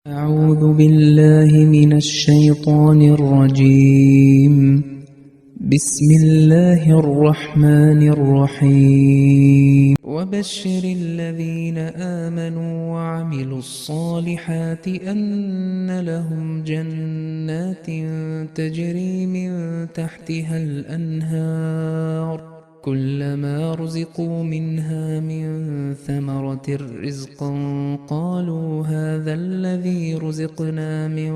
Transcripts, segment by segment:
أعوذ بالله من الشيطان الرجيم. بسم الله الرحمن الرحيم. وبشر الذين آمنوا وعملوا الصالحات أن لهم جنات تجري من تحتها الأنهار كلما رزقوا منها من ثمرة رزقا قالوا هذا الذي رزقنا من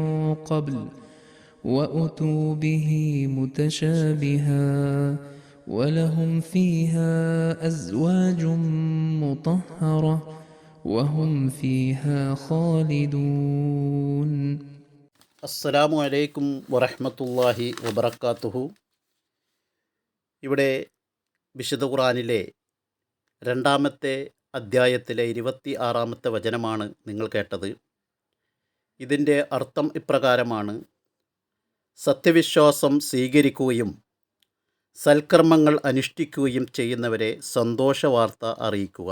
قبل وأتوا به متشابها ولهم فيها أزواج مطهرة وهم فيها خالدون. അസ്സലാമു അലൈക്കും വറഹ്മത്തുള്ളാഹി വബറകാതുഹു. ഇവിടെ വിശുദ്ധ ഖുർആനിലെ 2-ാമത്തെ അധ്യായത്തിലെ 26-ാമത്തെ വചനമാണ് നിങ്ങൾ കേട്ടത്. ഇതിൻ്റെ അർത്ഥം ഇപ്രകാരമാണ്: സത്യവിശ്വാസം സ്വീകരിക്കുകയും സൽക്കർമ്മങ്ങൾ അനുഷ്ഠിക്കുകയും ചെയ്യുന്നവരെ സന്തോഷവാർത്ത അറിയിക്കുക.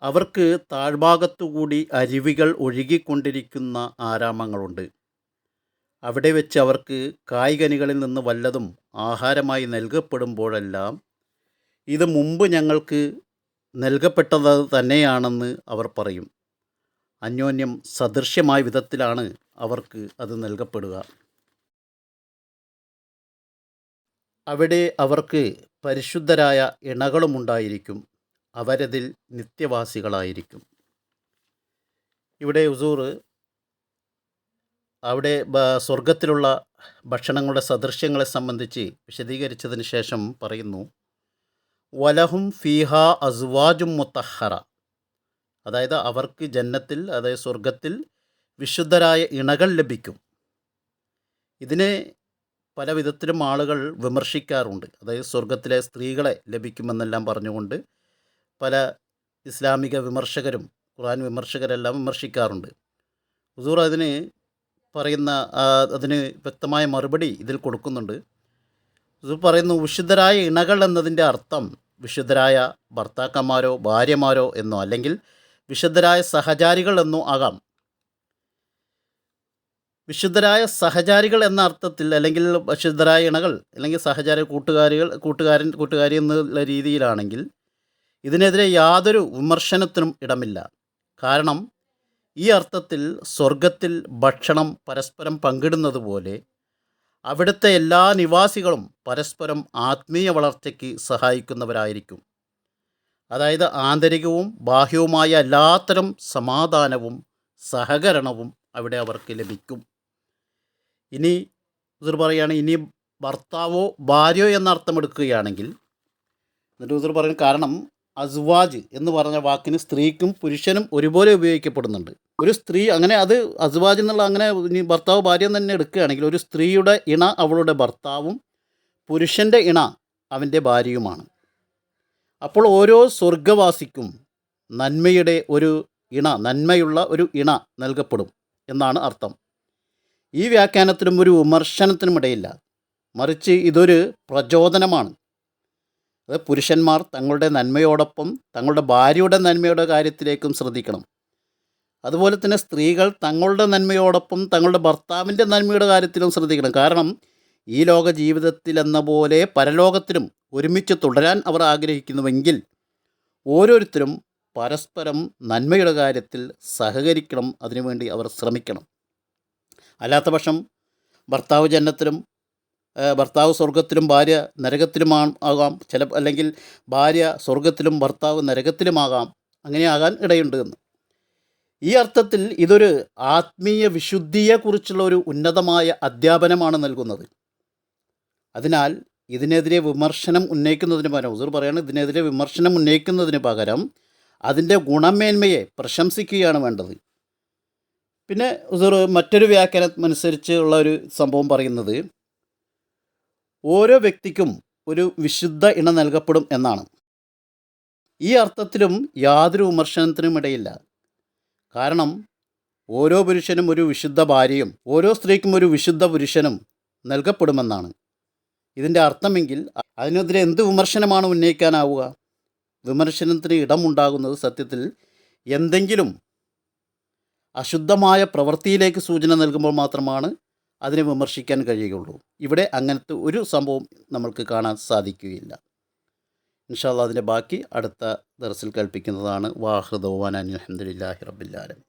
അവർക്ക് താഴ്ഭാഗത്തുകൂടി അരുവികൾ ഒഴുകിക്കൊണ്ടിരിക്കുന്ന ആരാമങ്ങളുണ്ട്. അവിടെ വെച്ച് അവർക്ക് കായ്കനികളിൽ നിന്ന് വല്ലതും ആഹാരമായി നൽകപ്പെടുമ്പോഴെല്ലാം ഇത് മുമ്പ് ഞങ്ങൾക്ക് നൽകപ്പെട്ടത് തന്നെയാണെന്ന് അവർ പറയും. അന്യോന്യം സദൃശ്യമായ വിധത്തിലാണ് അവർക്ക് അത് നൽകപ്പെടുക. അവിടെ അവർക്ക് പരിശുദ്ധരായ ഇണകളുമുണ്ടായിരിക്കും. അവരതിൽ നിത്യവാസികളായിരിക്കും. ഇവിടെ ഹുസൂർ അവിടെ സ്വർഗത്തിലുള്ള ഭക്ഷണങ്ങളുടെ സദൃശ്യങ്ങളെ സംബന്ധിച്ച് വിശദീകരിച്ചതിന് ശേഷം പറയുന്നു, വലഹും ഫീഹ അസ്വാജും മുത്തഹറ. അതായത് അവർക്ക് ജന്നത്തിൽ, അതായത് സ്വർഗത്തിൽ വിശുദ്ധരായ ഇണകൾ ലഭിക്കും. ഇതിനെ പല വിധത്തിലും ആളുകൾ വിമർശിക്കാറുണ്ട്. അതായത് സ്വർഗത്തിലെ സ്ത്രീകളെ ലഭിക്കുമെന്നെല്ലാം പറഞ്ഞുകൊണ്ട് പല ഇസ്ലാമിക വിമർശകരും ഖുർആൻ വിമർശകരെല്ലാം വിമർശിക്കാറുണ്ട്. ഹുസൂർ അതിന് വ്യക്തമായ മറുപടി ഇതിൽ കൊടുക്കുന്നുണ്ട്. ഹുസൂർ പറയുന്നു, വിശുദ്ധരായ ഇണകൾ എന്നതിൻ്റെ അർത്ഥം വിശുദ്ധരായ ഭർത്താക്കന്മാരോ ഭാര്യമാരോ എന്നോ അല്ലെങ്കിൽ വിശുദ്ധരായ സഹചാരികൾ എന്നോ ആകാം. വിശുദ്ധരായ സഹചാരികൾ എന്ന അർത്ഥത്തിൽ, അല്ലെങ്കിൽ വിശുദ്ധരായ ഇണകൾ അല്ലെങ്കിൽ കൂട്ടുകാരി എന്നുള്ള രീതിയിലാണെങ്കിൽ ഇതിനെതിരെ യാതൊരു വിമർശനത്തിനും ഇടമില്ല. കാരണം ഈ അർത്ഥത്തിൽ സ്വർഗത്തിൽ ഭക്ഷണം പരസ്പരം പങ്കിടുന്നത് പോലെ അവിടുത്തെ എല്ലാ നിവാസികളും പരസ്പരം ആത്മീയ വളർച്ചയ്ക്ക് സഹായിക്കുന്നവരായിരിക്കും. അതായത് ആന്തരികവും ബാഹ്യവുമായ എല്ലാത്തരം സമാധാനവും സഹകരണവും അവിടെ അവർക്ക് ലഭിക്കും. ഇനി ഹുസൂർ പറയുകയാണ്, ഇനി ഭർത്താവോ ഭാര്യയോ എന്ന അർത്ഥം എടുക്കുകയാണെങ്കിൽ, എന്നിട്ട് ഹുസൂർ പറയുന്നു, കാരണം അസ്വാജ് എന്ന് പറഞ്ഞ വാക്കിന് സ്ത്രീക്കും പുരുഷനും ഒരുപോലെ ഉപയോഗിക്കപ്പെടുന്നുണ്ട്. ഒരു സ്ത്രീ അങ്ങനെ അത് അസ്വാജ് എന്നുള്ള അങ്ങനെ ഭർത്താവ് ഭാര്യ തന്നെ എടുക്കുകയാണെങ്കിൽ ഒരു സ്ത്രീയുടെ ഇണ അവളുടെ ഭർത്താവും പുരുഷൻ്റെ ഇണ അവൻ്റെ ഭാര്യയുമാണ്. അപ്പോൾ ഓരോ സ്വർഗവാസിക്കും നന്മയുള്ള ഒരു ഇണ നൽകപ്പെടും എന്നാണ് അർത്ഥം. ഈ വ്യാഖ്യാനത്തിനും ഒരു വിമർശനത്തിനും ഇടയില്ല. മറിച്ച് ഇതൊരു പ്രചോദനമാണ്. അത് പുരുഷന്മാർ തങ്ങളുടെ നന്മയോടൊപ്പം തങ്ങളുടെ ഭാര്യയുടെ നന്മയുടെ കാര്യത്തിലേക്കും ശ്രദ്ധിക്കണം. അതുപോലെ തന്നെ സ്ത്രീകൾ തങ്ങളുടെ നന്മയോടൊപ്പം തങ്ങളുടെ ഭർത്താവിൻ്റെ നന്മയുടെ കാര്യത്തിലും ശ്രദ്ധിക്കണം. കാരണം ഈ ലോക ജീവിതത്തിലെന്ന പോലെ പരലോകത്തിലും ഒരുമിച്ച് തുടരാൻ അവർ ആഗ്രഹിക്കുന്നുവെങ്കിൽ ഓരോരുത്തരും പരസ്പരം നന്മയുടെ കാര്യത്തിൽ സഹകരിക്കണം. അതിനുവേണ്ടി അവർ ശ്രമിക്കണം. അല്ലാത്ത പക്ഷം ഭർത്താവ് സ്വർഗത്തിലും ഭാര്യ നരകത്തിലുമാകാം, അല്ലെങ്കിൽ ഭാര്യ സ്വർഗത്തിലും ഭർത്താവ് നരകത്തിലുമാകാം. അങ്ങനെ ആകാൻ ഇടയുണ്ട് എന്ന്. ഈ അർത്ഥത്തിൽ ഇതൊരു ആത്മീയ വിശുദ്ധിയെക്കുറിച്ചുള്ള ഒരു ഉന്നതമായ അധ്യാപനമാണ് നൽകുന്നത്. അതിനാൽ ഇതിനെതിരെ വിമർശനം ഉന്നയിക്കുന്നതിന് പകരം ഹുസൂർ പറയാണ്, ഇതിനെതിരെ വിമർശനം ഉന്നയിക്കുന്നതിന് പകരം അതിൻ്റെ ഗുണമേന്മയെ പ്രശംസിക്കുകയാണ് വേണ്ടത്. പിന്നെ ഹുസൂർ മറ്റൊരു വ്യാഖ്യാനം അനുസരിച്ച് ഉള്ള ഒരു സംഭവം പറയുന്നത്, ഓരോ വ്യക്തിക്കും ഒരു വിശുദ്ധ ഇണ നൽകപ്പെടും എന്നാണ്. ഈ അർത്ഥത്തിലും യാതൊരു വിമർശനത്തിനും ഇടയില്ല. കാരണം ഓരോ പുരുഷനും ഒരു വിശുദ്ധ ഭാര്യയും ഓരോ സ്ത്രീക്കും ഒരു വിശുദ്ധ പുരുഷനും നൽകപ്പെടുമെന്നാണ് ഇതിൻ്റെ അർത്ഥമെങ്കിൽ അതിനെതിരെ എന്ത് വിമർശനമാണ് ഉന്നയിക്കാനാവുക? വിമർശനത്തിന് ഇടമുണ്ടാകുന്നത് സത്യത്തിൽ എന്തെങ്കിലും അശുദ്ധമായ പ്രവൃത്തിയിലേക്ക് സൂചന നൽകുമ്പോൾ മാത്രമാണ് അതിനെ വിമർശിക്കാൻ കഴിയുകയുള്ളൂ. ഇവിടെ അങ്ങനത്തെ ഒരു സംഭവം നമ്മൾക്ക് കാണാൻ സാധിക്കുകയില്ല. ഇൻഷാ അല്ലാഹ് അതിൻ്റെ ബാക്കി അടുത്ത ദർസിൽ കൽപ്പിക്കുന്നതാണ്. വാഹിറു ദഅ്വാനാ അനിൽ ഹംദുലില്ലാഹി റബ്ബിൽ ആലമീൻ.